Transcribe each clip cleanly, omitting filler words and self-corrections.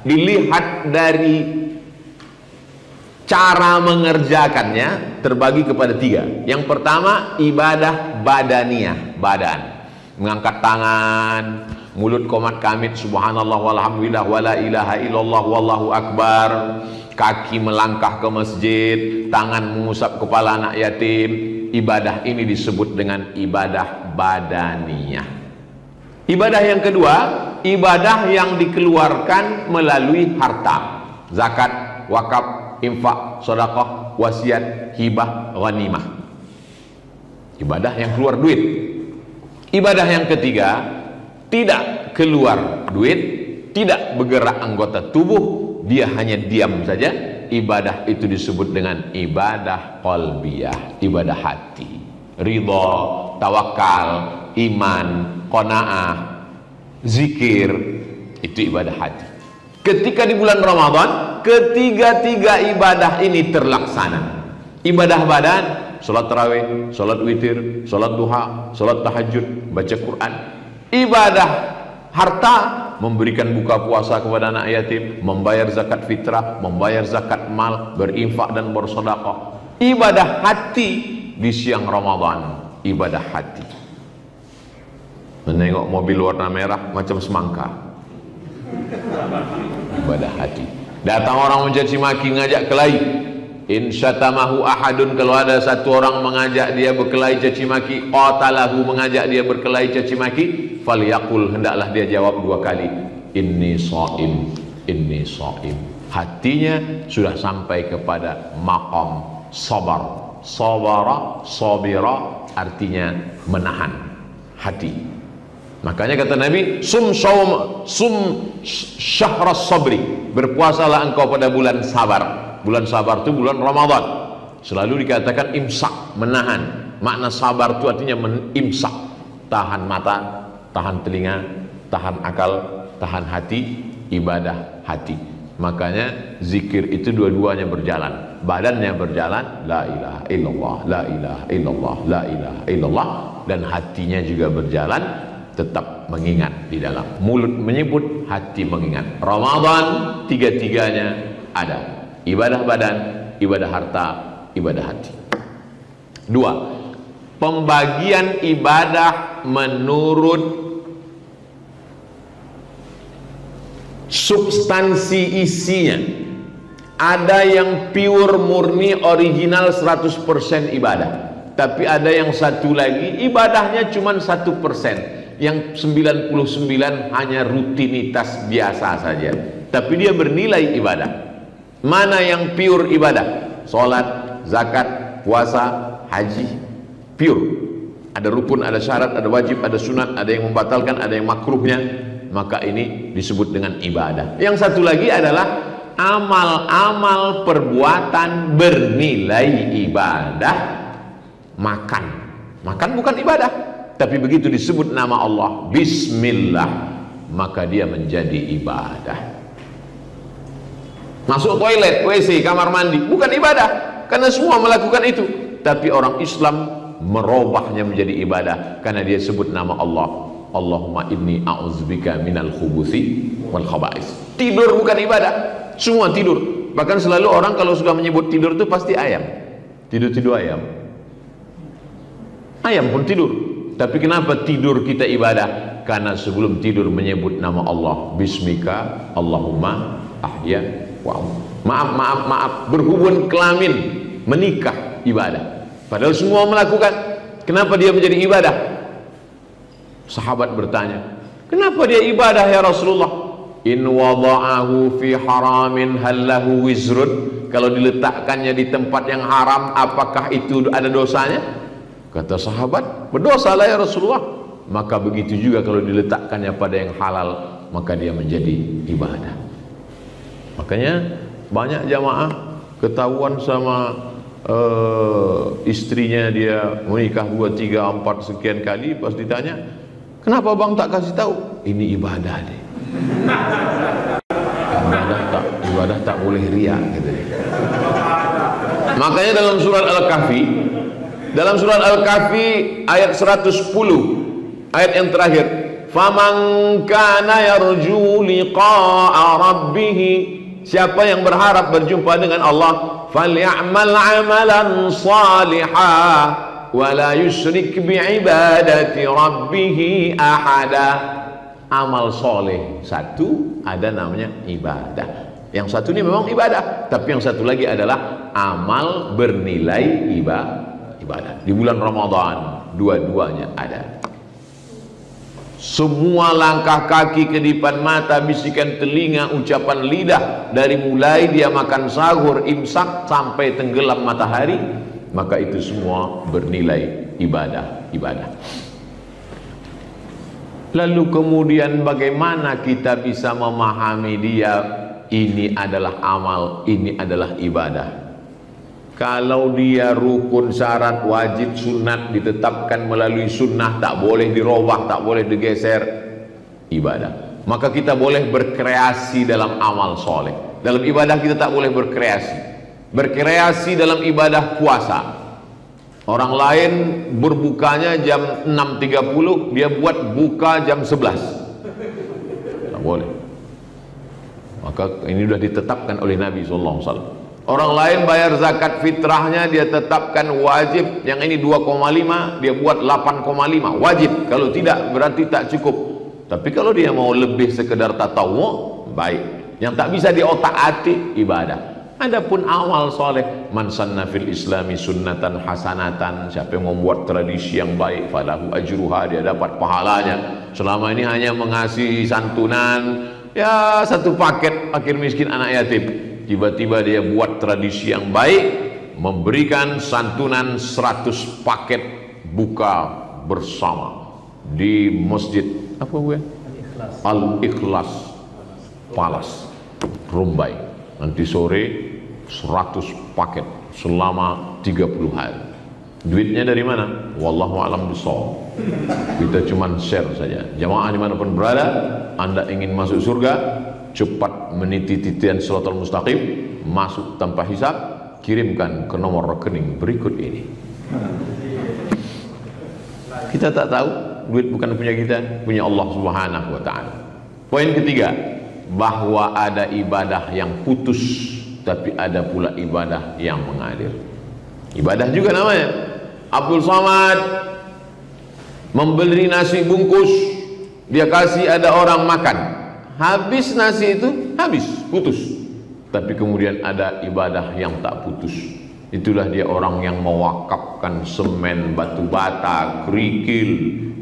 dilihat dari cara mengerjakannya terbagi kepada tiga. Yang pertama ibadah badaniyah, badan, mengangkat tangan, mulut qomat kamit subhanallah walhamdulillah wala ilaha illallah wallahu akbar, kaki melangkah ke masjid, tangan mengusap kepala anak yatim. Ibadah ini disebut dengan ibadah badaniyah. Ibadah yang kedua, ibadah yang dikeluarkan melalui harta, zakat, wakaf, infak, sedekah, wasiat, hibah, ghanimah. Ibadah yang keluar duit. Ibadah yang ketiga, tidak keluar duit, tidak bergerak anggota tubuh, dia hanya diam saja. Ibadah itu disebut dengan ibadah qalbiyah, ibadah hati. Ridha, tawakal, iman, qanaah, zikir, itu ibadah hati. Ketika di bulan Ramadan, ketiga-tiga ibadah ini terlaksana. Ibadah badan, sholat tarawih, sholat witir, sholat duha, sholat tahajud, baca Quran. Ibadah harta, memberikan buka puasa kepada anak yatim, membayar zakat fitrah, membayar zakat mal, berinfak dan bersedekah. Ibadah hati di siang Ramadan, ibadah hati. Menengok mobil warna merah macam semangka, ibadah hati. Datang orang mencaci maki, ngajak kelahi. In syatamahu ahadun, kalau ada satu orang mengajak dia berkelahi caci maki, qatalahu, mengajak dia berkelahi caci maki, falyaqul, hendaklah dia jawab dua kali, inni shaim, inni shaim. Hatinya sudah sampai kepada maqam sabar. Sabara, sabira artinya menahan hati. Makanya kata Nabi, sum syahras sabri, berpuasalah engkau pada bulan sabar. Bulan sabar itu bulan Ramadan. Selalu dikatakan imsak, menahan. Makna sabar itu artinya imsak, tahan mata, tahan telinga, tahan akal, tahan hati, ibadah hati. Makanya zikir itu dua-duanya berjalan. Badannya berjalan, la ilaha illallah, la ilaha illallah, la ilaha illallah, dan hatinya juga berjalan, tetap mengingat di dalam. Mulut menyebut, hati mengingat. Ramadan tiga-tiganya ada. Ibadah badan, ibadah harta, ibadah hati. Dua, pembagian ibadah menurut substansi isinya. Ada yang pure, murni, original 100% ibadah. Tapi ada yang satu lagi, ibadahnya cuma 1%. Yang 99 hanya rutinitas biasa saja. Tapi dia bernilai ibadah. Mana yang pure ibadah? Salat, zakat, puasa, haji, pure. Ada rukun, ada syarat, ada wajib, ada sunat, ada yang membatalkan, ada yang makruhnya. Maka ini disebut dengan ibadah. Yang satu lagi adalah amal-amal perbuatan bernilai ibadah. Makan, makan bukan ibadah, tapi begitu disebut nama Allah, bismillah, maka dia menjadi ibadah. Masuk toilet, WC, kamar mandi, bukan ibadah, karena semua melakukan itu. Tapi orang Islam merubahnya menjadi ibadah, karena dia sebut nama Allah. Allahumma inni a'udzubika minal khubuthi wal khaba'is. Tidur bukan ibadah, semua tidur. Bahkan selalu orang kalau sudah menyebut tidur itu pasti ayam. Tidur-tidur ayam. Ayam pun tidur. Tapi kenapa tidur kita ibadah? Karena sebelum tidur menyebut nama Allah. Bismika Allahumma ahya. Wow. Maaf, berhubung kelamin, menikah, ibadah. Padahal semua melakukan. Kenapa dia menjadi ibadah? Sahabat bertanya, kenapa dia ibadah ya Rasulullah? In wada'ahu fi haramin hallahu wizrun. Kalau diletakkannya di tempat yang haram, apakah itu ada dosanya? Kata sahabat, berdosalah ya Rasulullah. Maka begitu juga kalau diletakkannya pada yang halal, maka dia menjadi ibadah. Makanya banyak jamaah ketahuan sama istrinya, dia menikah 2, 3, 4 sekian kali, pas ditanya, kenapa bang tak kasih tahu? Ini ibadah deh. Ibadah tak boleh riak gitu. Makanya dalam surat Al-Kahfi ayat 110, ayat yang terakhir, Faman kana yarju liqa'a rabbih, siapa yang berharap berjumpa dengan Allah, falyamal amalan salihah wa la yusyrik bi'ibadati rabbih ahada. Amal soleh satu, ada namanya ibadah. Yang satu ini memang ibadah, tapi yang satu lagi adalah amal bernilai ibadah. Di bulan Ramadan dua-duanya ada. Semua langkah kaki, kedipan mata, bisikan telinga, ucapan lidah, dari mulai dia makan sahur, imsak sampai tenggelam matahari, maka itu semua bernilai ibadah. Lalu kemudian bagaimana kita bisa memahami dia ini adalah amal, ini adalah ibadah? Kalau dia rukun, syarat, wajib, sunat ditetapkan melalui sunnah, tak boleh dirubah, tak boleh digeser, ibadah. Maka kita boleh berkreasi dalam amal soleh. Dalam ibadah kita tak boleh berkreasi. Berkreasi dalam ibadah puasa. Orang lain berbukanya jam 6.30, dia buat buka jam 11. Tak boleh. Maka ini sudah ditetapkan oleh Nabi SAW. Orang lain bayar zakat fitrahnya, dia tetapkan wajib, yang ini 2,5, dia buat 8,5 wajib. Kalau tidak berarti tak cukup. Tapi kalau dia mau lebih sekedar tatawwu, baik. Yang tak bisa diotak-atik ibadah. Adapun amal soleh, man sanna fil islami sunnatan hasanatan, siapa yang membuat tradisi yang baik, falahu ajruha, dia dapat pahalanya. Selama ini hanya mengasihi santunan, ya satu paket fakir miskin anak yatim. Tiba-tiba dia buat tradisi yang baik, memberikan santunan 100 paket buka bersama di masjid apa gue? Al-Ikhlas Palace, Rumbai. Nanti sore 100 paket selama 30 hari. Duitnya dari mana? Wallahu a'lam bishawab. Kita cuma share saja. Jamaah dimanapun berada, Anda ingin masuk surga, cepat meniti titian Shiratal Mustaqim, masuk tanpa hisab, kirimkan ke nomor rekening berikut ini. Kita tak tahu, duit bukan punya kita, punya Allah Subhanahu wa ta'ala. Poin ketiga, bahwa ada ibadah yang putus, tapi ada pula ibadah yang mengalir. Ibadah juga namanya. Abdul Somad membeli nasi bungkus, dia kasih ada orang makan, habis nasi itu, habis, putus. Tapi kemudian ada ibadah yang tak putus. Itulah dia orang yang mewakafkan semen, batu bata, kerikil,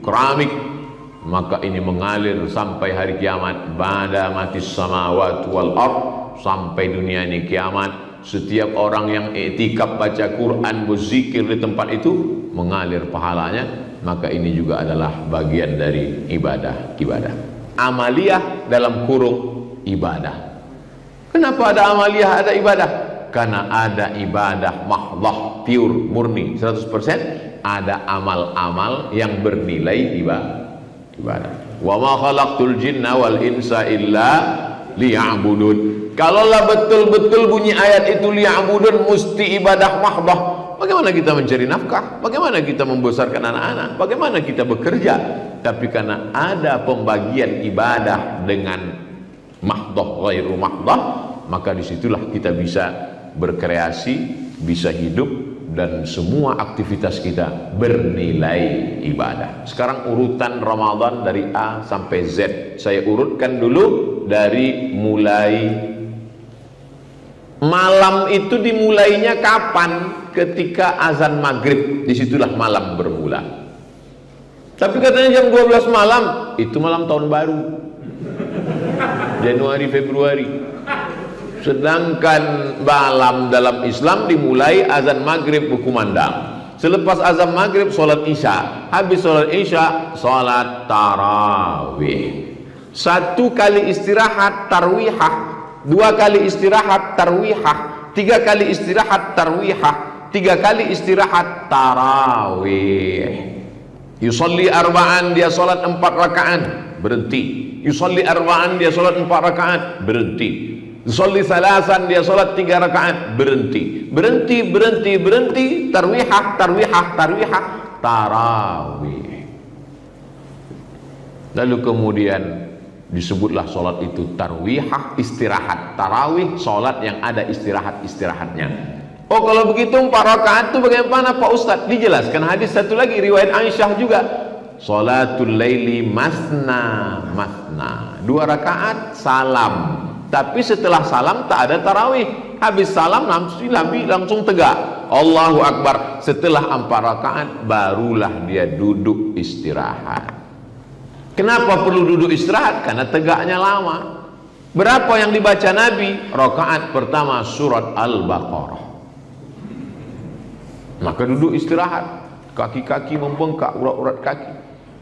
keramik. Maka ini mengalir sampai hari kiamat. Ba'da matis samawati wal ard, sampai dunia ini kiamat. Setiap orang yang i'tikaf, baca Quran, berzikir di tempat itu, mengalir pahalanya. Maka ini juga adalah bagian dari ibadah. Amaliyah dalam kurung ibadah. Kenapa ada amaliyah, ada ibadah? Karena ada ibadah mahdhah, pure, murni, 100%. Ada amal-amal yang bernilai ibadah. Wa ma khalaqtul jinna wal insa illa liya'budun. Kalaulah betul-betul bunyi ayat itu liya'budun, mesti ibadah mahdhah, bagaimana kita mencari nafkah? Bagaimana kita membesarkan anak-anak? Bagaimana kita bekerja? Tapi karena ada pembagian ibadah dengan mahdhah, ghairu mahdhah, maka disitulah kita bisa berkreasi, bisa hidup, dan semua aktivitas kita bernilai ibadah. Sekarang urutan Ramadan dari A sampai Z. Saya urutkan dulu dari mulai malam itu. Dimulainya kapan? Ketika azan maghrib, disitulah malam bermula. Tapi katanya jam 12 malam, itu malam tahun baru, Januari, Februari. Sedangkan malam dalam Islam dimulai azan maghrib berkumandang. Selepas azan maghrib sholat isya. Habis sholat isya sholat tarawih. 1 kali istirahat tarwihah, 2 kali istirahat tarwihah, 3 kali istirahat tarwihah, 3 kali istirahat tarawih. Yusalli arba'an, dia sholat 4 rakaat, berhenti. Yusalli arba'an, dia sholat 4 rakaat, berhenti. Yusalli salasan, dia sholat 3 rakaat, berhenti. Berhenti, tarwihah, tarawih. Lalu kemudian disebutlah sholat itu tarwihah, istirahat. Tarawih, sholat yang ada istirahatnya. Oh, kalau begitu 4 rakaat itu bagaimana Pak Ustadz? Dijelaskan hadis satu lagi, riwayat Aisyah juga. Sholatul laili masna 2 rakaat salam. Tapi setelah salam tak ada tarawih. Habis salam Nabi langsung tegak, Allahu Akbar. Setelah 4 rakaat barulah dia duduk istirahat. Kenapa perlu duduk istirahat? Karena tegaknya lama. Berapa yang dibaca Nabi? Rakaat pertama surat Al-Baqarah. Maka duduk istirahat, kaki-kaki membengkak, urat-urat kaki.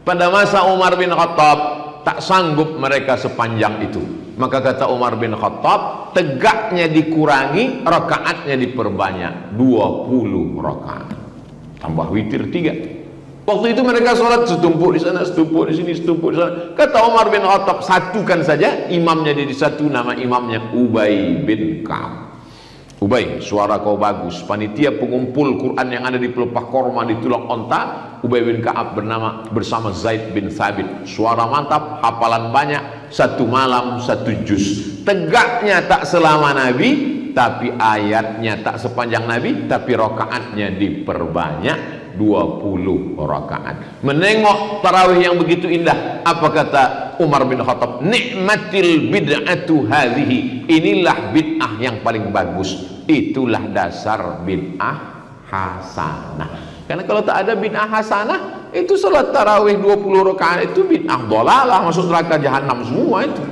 Pada masa Umar bin Khattab tak sanggup mereka sepanjang itu. Maka kata Umar bin Khattab, tegaknya dikurangi, rakaatnya diperbanyak, 20 rakaat. Tambah witir 3. Waktu itu mereka sholat setumpuk di sana, setumpuk di sini, setumpuk di sana. Kata Umar bin Khattab, satukan saja, imamnya jadi satu, nama imamnya Ubay bin Ka'ab. Ubay, suara kau bagus. Panitia pengumpul Quran yang ada di pelepah korma di tulang onta, Ubay bin Ka'ab bersama Zaid bin Thabit. Suara mantap, hafalan banyak, 1 malam 1 juz. Tegaknya tak selama Nabi, tapi ayatnya tak sepanjang Nabi, tapi rakaatnya diperbanyak, 20 rakaat. Menengok tarawih yang begitu indah, apa kata Umar bin Khattab? Nikmatil bid'atu hadhihi. Inilah bid'ah yang paling bagus. Itulah dasar bid'ah hasanah. Karena kalau tak ada bid'ah hasanah, itu salat tarawih 20 rakaat itu bid'ah dhalalah, masuk neraka jahanam semua itu.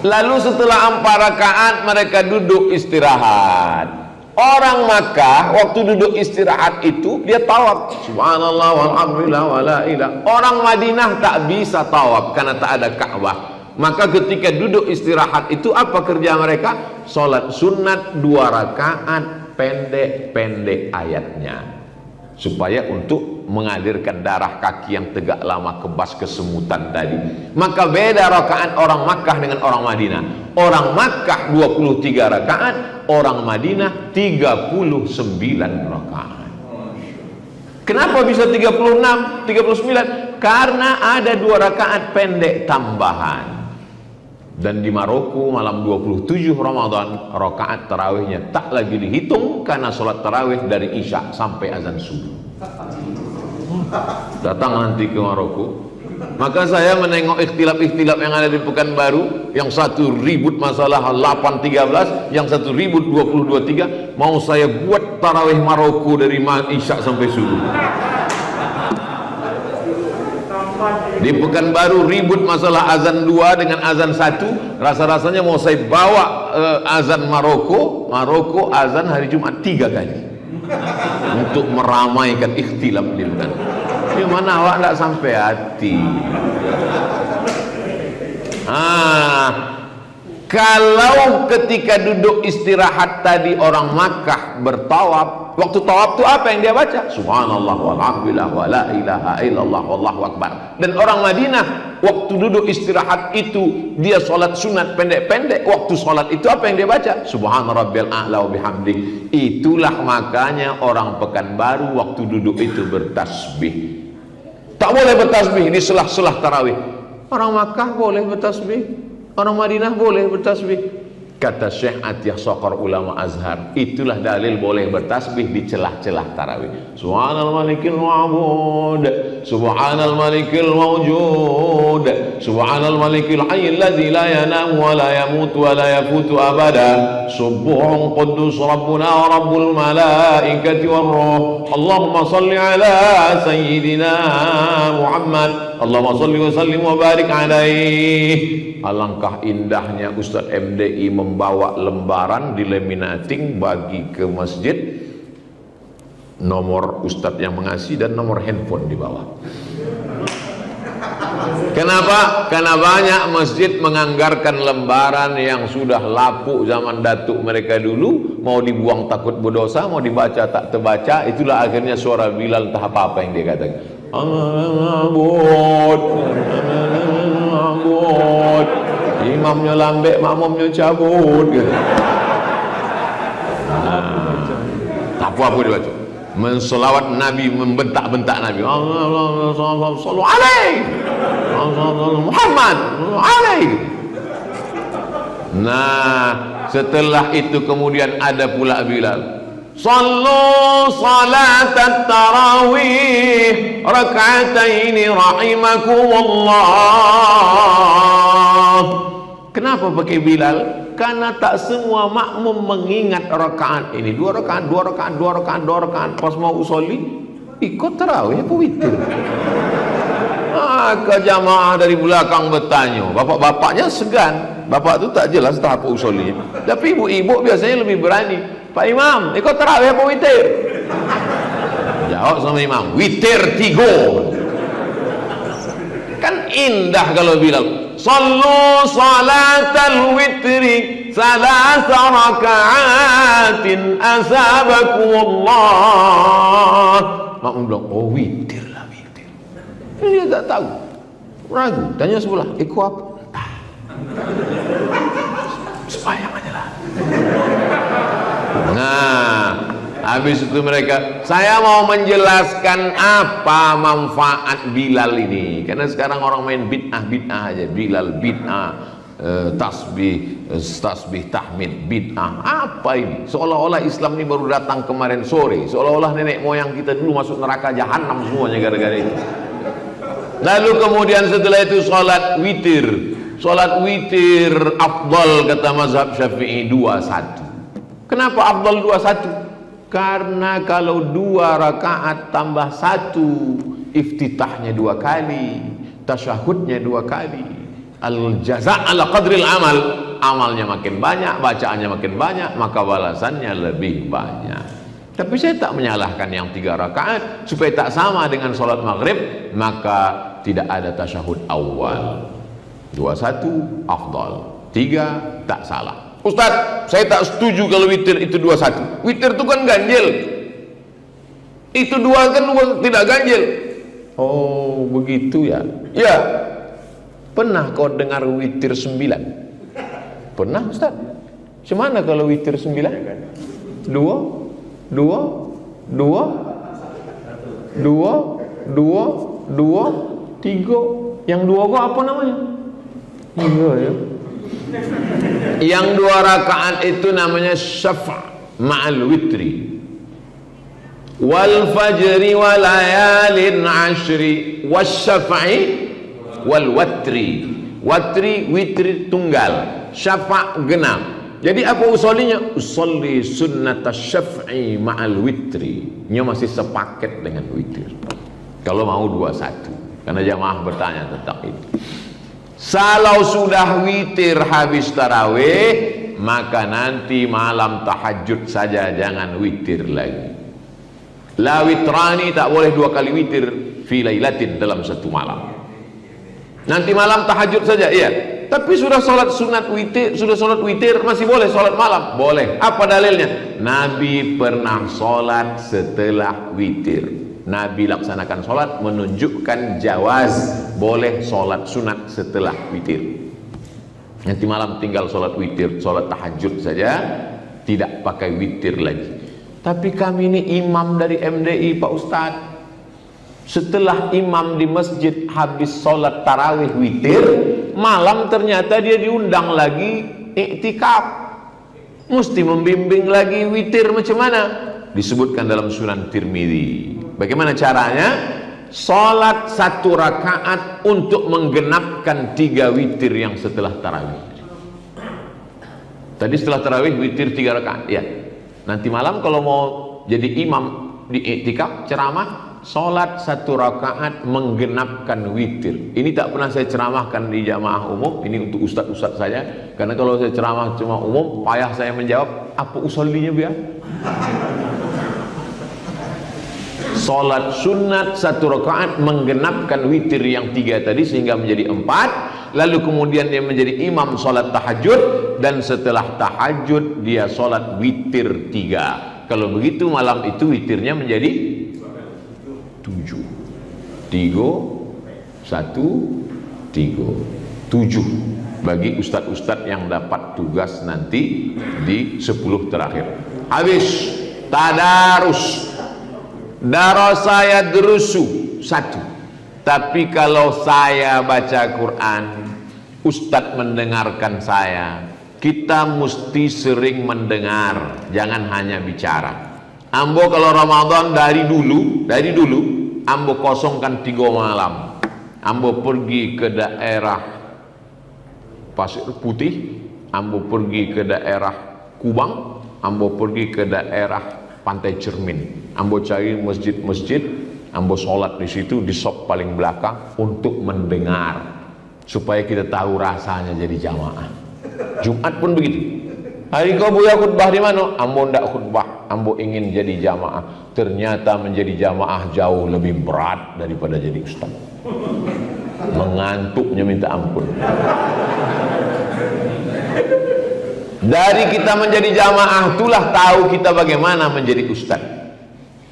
Lalu setelah 4 rakaat mereka duduk istirahat. Orang Makkah waktu duduk istirahat itu dia tawaf, subhanallah walhamdulillah wala ilah. Orang Madinah tak bisa tawaf karena tak ada Ka'bah. Maka ketika duduk istirahat itu apa kerja mereka? Sholat sunat 2 rakaat, pendek-pendek ayatnya, supaya untuk mengalirkan darah kaki yang tegak lama, kebas kesemutan tadi. Maka beda rakaat orang Makkah dengan orang Madinah. Orang Makkah 23 rakaat, orang Madinah 39 rakaat. Kenapa bisa 36, 39? Karena ada 2 rakaat pendek tambahan. Dan di Maroko malam 27 Ramadan rakaat tarawihnya tak lagi dihitung, karena sholat tarawih dari Isya sampai azan subuh. Datang nanti ke Maroko, maka saya menengok ikhtilaf-ikhtilaf yang ada di Pekanbaru. Yang satu ribut masalah 8.13, yang satu ribut 20.23. Mau saya buat tarawih Maroko dari Isya sampai subuh. Di Pekanbaru ribut masalah azan 2 dengan azan 1. Rasa-rasanya mau saya bawa azan Maroko azan hari Jumat 3 kali untuk meramaikan ikhtilaf di Pekanbaru. Gimana awak tak sampai hati? Kalau ketika duduk istirahat tadi orang Makkah bertawaf, waktu tawaf itu apa yang dia baca? Subhanallah walhamdulillah wala ilaha illallah wallahu akbar. Dan orang Madinah waktu duduk istirahat itu dia sholat sunat pendek-pendek. Waktu sholat itu apa yang dia baca? Subhana rabbiyal a'la wa bihamdi. Itulah makanya orang Pekanbaru waktu duduk itu bertasbih. Tak boleh bertasbih di selah-selah tarawih. Orang Makkah boleh bertasbih, orang Madinah boleh bertasbih. Kata Syekh Atiyah Sokor ulama Azhar, itulah dalil boleh bertasbih di celah-celah tarawih. Subhanal malikil ma'bud, subhanal malikil mawjud, subhanal malikil hayyil ladzi la yanamu wa la yamutu wa la yafutu abada, subuhun quddus rabbuna wa rabbul malaikati war ruh. Allahumma salli ala sayyidina Muhammad, Allahumma salli wa sallim wa barik alaihi. Alangkah indahnya Ustadz MDI membawa lembaran di laminating bagi ke masjid, nomor Ustadz yang mengasih dan nomor handphone di bawah. Kenapa? Karena banyak masjid menganggarkan lembaran yang sudah lapuk zaman datuk mereka dulu, mau dibuang takut berdosa, mau dibaca tak terbaca. Itulah akhirnya suara Bilal entah apa yang dia katakan. Imamnya lambek, makmumnya cabut gitu. Tak apa-apa dibaca. mensolawat Nabi, membentak-bentak Nabi. Allah sallallahu alaihi Muhammad alaihi. Nah, setelah itu kemudian ada pula Bilal. Sallu salatat tarawih raka'ataini rahimakumullah. Kenapa pakai Bilal? Karena tak semua makmum mengingat rakaat ini. 2 rakaat, 2 rakaat, 2 rakaat, 2 rakaat. Pas mau usolli, ikut tarawih apa witir? Maka jamaah dari belakang bertanya, bapak-bapaknya segan. Bapak itu tak jelas tak apa usolli. Tapi ibu-ibu biasanya lebih berani. Pak Imam, ikut tarawih apa witir? Jawab sama imam, witir 3. Kan indah kalau Bilal. Sallu salatal witri salasa raka'atin asabakumullah. Makmum bilang, oh witir lah, witir. Dia tak tahu, ragu, tanya sebelah, ikut apa? Sembahyang aja lah. Nah, habis itu mereka, saya mau menjelaskan apa manfaat Bilal ini. Karena sekarang orang main bid'ah aja. Bilal bid'ah, tasbih tahmid bid'ah. Apa ini? Seolah-olah Islam ini baru datang kemarin sore. Seolah-olah nenek moyang kita dulu masuk neraka jahanam semuanya gara-gara itu. Lalu kemudian setelah itu sholat witir. Sholat witir afdal kata mazhab Syafi'i 21. Kenapa afdal 21? Karena kalau 2 rakaat tambah 1, iftitahnya 2 kali, tasyahudnya 2 kali, al-jaza' ala qadril amal, amalnya makin banyak, bacaannya makin banyak, maka balasannya lebih banyak. Tapi saya tak menyalahkan yang 3 rakaat supaya tak sama dengan sholat maghrib, maka tidak ada tasyahud awal. 21 afdal, 3 tak salah. Ustaz, saya tak setuju kalau witir itu 21. Witir itu kan ganjil. Itu 2 kan tidak ganjil. Oh, begitu ya. Ya. Pernah kau dengar witir 9? Pernah, Ustaz? Semana kalau witir 9? 2 2 2 2 2 3. Yang 2 kok apa namanya? Iya ya. Yang 2 rakaat itu namanya syafa' ma'al witri. Wal fajri wa layalin ashri wasyafa'i wal watri. Watri witri tunggal, syafa' genap. Jadi apa usollinya? Usolli sunnat syaf'i ma'al witri. Nya masih sepaket dengan witir. Kalau mau 21. Karena jamaah bertanya tentang itu. Kalau sudah witir habis tarawih, maka nanti malam tahajud saja, jangan witir lagi. La witrani, tak boleh 2 kali witir fi lailatin, dalam 1 malam. Nanti malam tahajud saja, iya. Tapi sudah sholat sunat witir, sudah sholat witir, masih boleh sholat malam? Boleh. Apa dalilnya? Nabi pernah sholat setelah witir. Nabi laksanakan sholat menunjukkan jawaz boleh sholat sunat setelah witir. Nanti malam tinggal sholat witir, sholat tahajud saja, tidak pakai witir lagi. Tapi kami ini imam dari MDI Pak Ustadz. Setelah imam di masjid habis sholat tarawih witir, malam ternyata dia diundang lagi iktikaf, mesti membimbing lagi witir macam mana? Disebutkan dalam Sunan Tirmidzi. Bagaimana caranya? Sholat 1 rakaat untuk menggenapkan 3 witir yang setelah tarawih. Tadi setelah tarawih witir 3 rakaat, ya. Nanti malam kalau mau jadi imam di iktikaf ceramah, sholat 1 rakaat menggenapkan witir. Ini tak pernah saya ceramahkan di jamaah umum. Ini untuk ustadz-ustadz saja. Karena kalau saya ceramah cuma umum, payah saya menjawab apa usollinya biar. Sholat sunat 1 rakaat menggenapkan witir yang 3 tadi sehingga menjadi 4. Lalu kemudian dia menjadi imam sholat tahajud, dan setelah tahajud dia sholat witir 3. Kalau begitu malam itu witirnya menjadi 7. 3 1 3 7 bagi ustadz-ustadz yang dapat tugas nanti di 10 terakhir. Habis tadarus. Darasa yadrusu, satu. Tapi kalau saya baca Quran, Ustadz mendengarkan saya, kita mesti sering mendengar, jangan hanya bicara. Ambo kalau Ramadan dari dulu, ambo kosongkan 3 malam. Ambo pergi ke daerah Pasir Putih, ambo pergi ke daerah Kubang, ambo pergi ke daerah Pantai Cermin. Ambo cari masjid-masjid, ambo sholat di situ di sop paling belakang untuk mendengar, supaya kita tahu rasanya jadi jamaah. Jumat pun begitu. Hari kau buya khutbah di mana? Ambo ndak khutbah, ambo ingin jadi jamaah. Ternyata menjadi jamaah jauh lebih berat daripada jadi ustaz. Mengantuknya minta ampun. Dari kita menjadi jamaah itulah tahu kita bagaimana menjadi ustaz.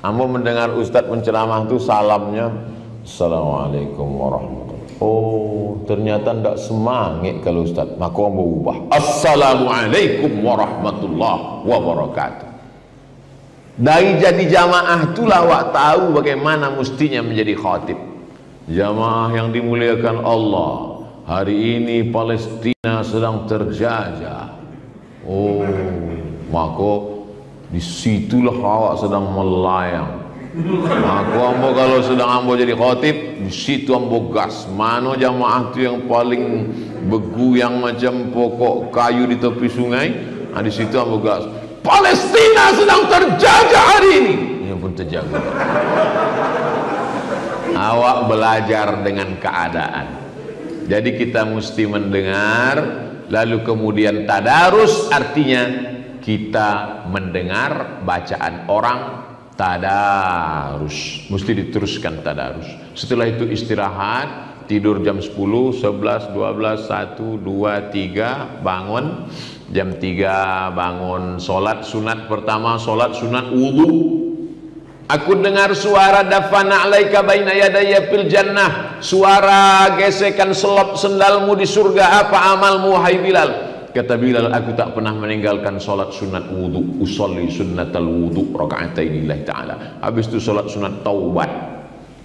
Ambo mendengar ustaz menceramah itu salamnya Assalamualaikum warahmatullahi. Oh, ternyata tidak semangat kalau ustaz. Maka ambo ubah Assalamualaikum warahmatullahi wabarakatuh. Dari jadi jamaah itulah wak tahu bagaimana mestinya menjadi khatib. Jamaah yang dimuliakan Allah, hari ini Palestina sedang terjajah. Oh, maka disitulah awak sedang melayang. Aku ambo kalau sedang ambo jadi khatib, di situ ambo gas. Mana jamaah itu yang paling bergoyang macam pokok kayu di tepi sungai? Nah, di situ ambo gas. Palestina sedang terjajah hari ini. Ini pun terjaga. Awak belajar dengan keadaan. Jadi kita mesti mendengar, lalu kemudian tadarus, artinya kita mendengar bacaan orang, tadarus, mesti diteruskan tadarus. Setelah itu istirahat, tidur jam 10, 11, 12, 1, 2, 3, bangun jam 3, bangun sholat sunat pertama, sholat sunat wudu. Aku dengar suara dafana alaika baina yadaya fil jannah, suara gesekan selop sendalmu di surga. Apa amalmu hai Bilal? Kata Bilal, aku tak pernah meninggalkan solat sunat wudu. Usolli sunnatal wudu raka'atain lillahi ta'ala. Habis itu solat sunat taubat.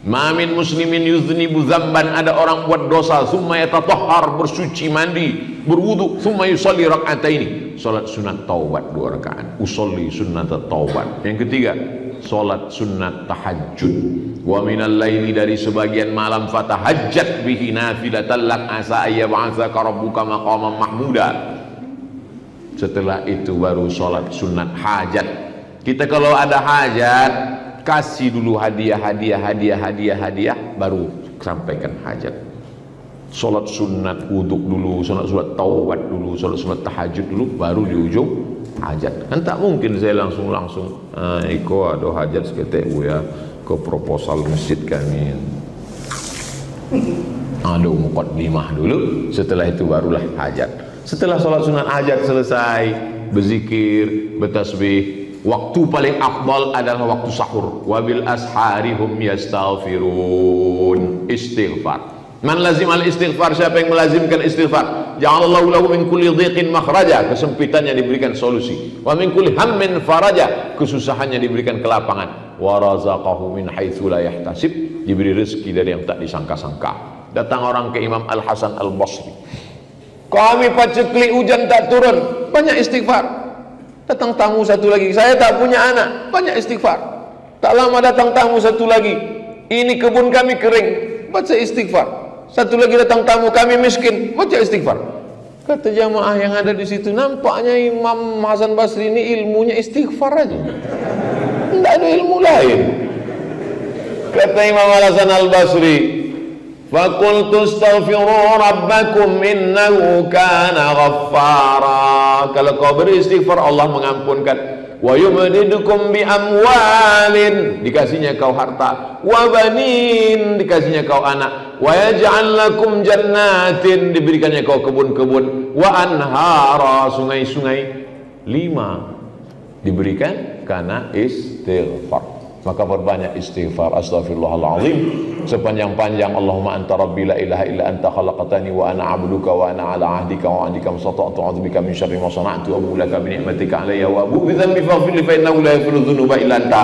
Ma min muslimin yuznibu dzamban, ada orang buat dosa, summa yatatahhar, bersuci mandi, berwudu, summa yusolli raka'ataini, solat sunat taubat 2 rakaat. Usolli sunnatat taubat. Yang ketiga, solat sunat tahajud. Wa minal laili, dari sebagian malam, fatahajjat bihi nafilatan lak asa ayyab'atsaka rabbuka maqaman mahmuda. Setelah itu baru sholat sunat hajat. Kita kalau ada hajat, kasih dulu hadiah, baru sampaikan hajat. Sholat sunat wuduk dulu, sholat taubat dulu, sholat sunat tahajud dulu, baru di ujung hajat. Kan tak mungkin saya langsung iko ada hajat seketek ya ke proposal masjid kami. Ada muqaddimah dulu, setelah itu barulah hajat. Setelah sholat sunat hajat selesai, berzikir, bertasbih. Waktu paling afdal adalah waktu sahur. Wabil asharihum yastaghfirun. Istighfar. Man lazim al istighfar, siapa yang melazimkan istighfar, ja'alallahu lahu min kulli dhiqin makhraja, kesempitannya diberikan solusi. Wa min kulli hammin faraja, kesusahannya diberikan kelapangan. Wa razaqahu min haitsu la yahtasib, diberi rezeki dari yang tak disangka-sangka. Datang orang ke Imam Al Hasan Al Basri. Kami paceklik hujan tak turun, banyak istighfar. Datang tamu satu lagi, saya tak punya anak, banyak istighfar. Tak lama datang tamu satu lagi, ini kebun kami kering, baca istighfar. Satu lagi datang tamu, kami miskin, baca istighfar. Kata jamaah yang ada di situ, nampaknya Imam Hasan Basri ini ilmunya istighfar aja, tidak ada ilmu lain. Kata Imam Hasan Al Basri, faqultu astaghfiru rabbakum innahu kana ghaffara. Kalau kau beri istighfar, Allah mengampunkan. Wa yumdidukum bi amwalin, dikasihnya kau harta. Wa banin, dikasihnya kau anak. Wa yaj'al lakum jannatin, diberikannya kau kebun-kebun. Wa anhara, sungai-sungai. 5 diberikan karena istighfar. maka perbanyak istighfar. Astaghfirullahaladzim sepanjang-panjang. Allahumma anta rabbi la ilaha illa anta khalaqtani wa ana abduka wa ana ala ahdika wa ahdika masata'tu a'udzubika min syarri ma sana'tu wa mulaka bi ni'matika alayya wa abu bi dhanbi faghfir li fa innahu la yaghfiru dzunuba illa anta.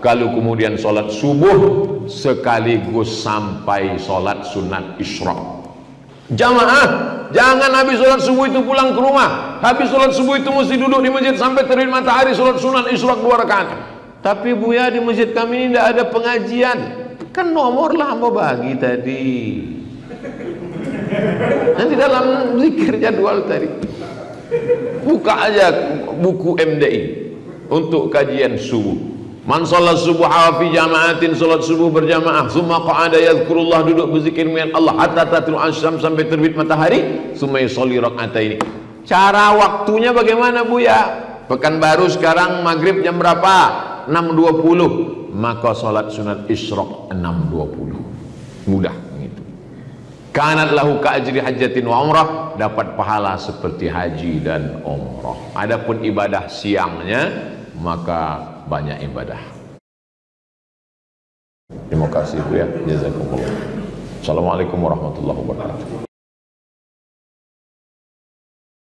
Kalau kemudian sholat subuh sekaligus sampai sholat sunat isyraq jamaah. Jangan habis sholat subuh itu pulang ke rumah. Habis sholat subuh itu mesti duduk di masjid sampai terbit matahari sholat sunat isyraq 2 rakaat. Tapi Buya, di masjid kami ini tidak ada pengajian. Kan nomor lah hamba bagi tadi. Nanti dalam zikir jadwal tadi. Buka aja buku MDI untuk kajian subuh. Man sholat subuh fi jama'atin, sholat subuh berjamaah. Summa qa'ada yadhkurullah, duduk berzikir dengan Allah hatta tatlu asyam, sampai terbit matahari. Summa yusolli rak'ataini. Cara waktunya bagaimana Buya? Pekanbaru sekarang maghrib jam berapa? 6.20. Maka sholat sunat isyraq 6.20. Mudah gitu. Kanat lahu ka'ajri hajjatin wa umrah, dapat pahala seperti haji dan umrah. Adapun ibadah siangnya maka banyak ibadah. Terima kasih Bu ya. Jazakumullah. Assalamualaikum warahmatullahi wabarakatuh.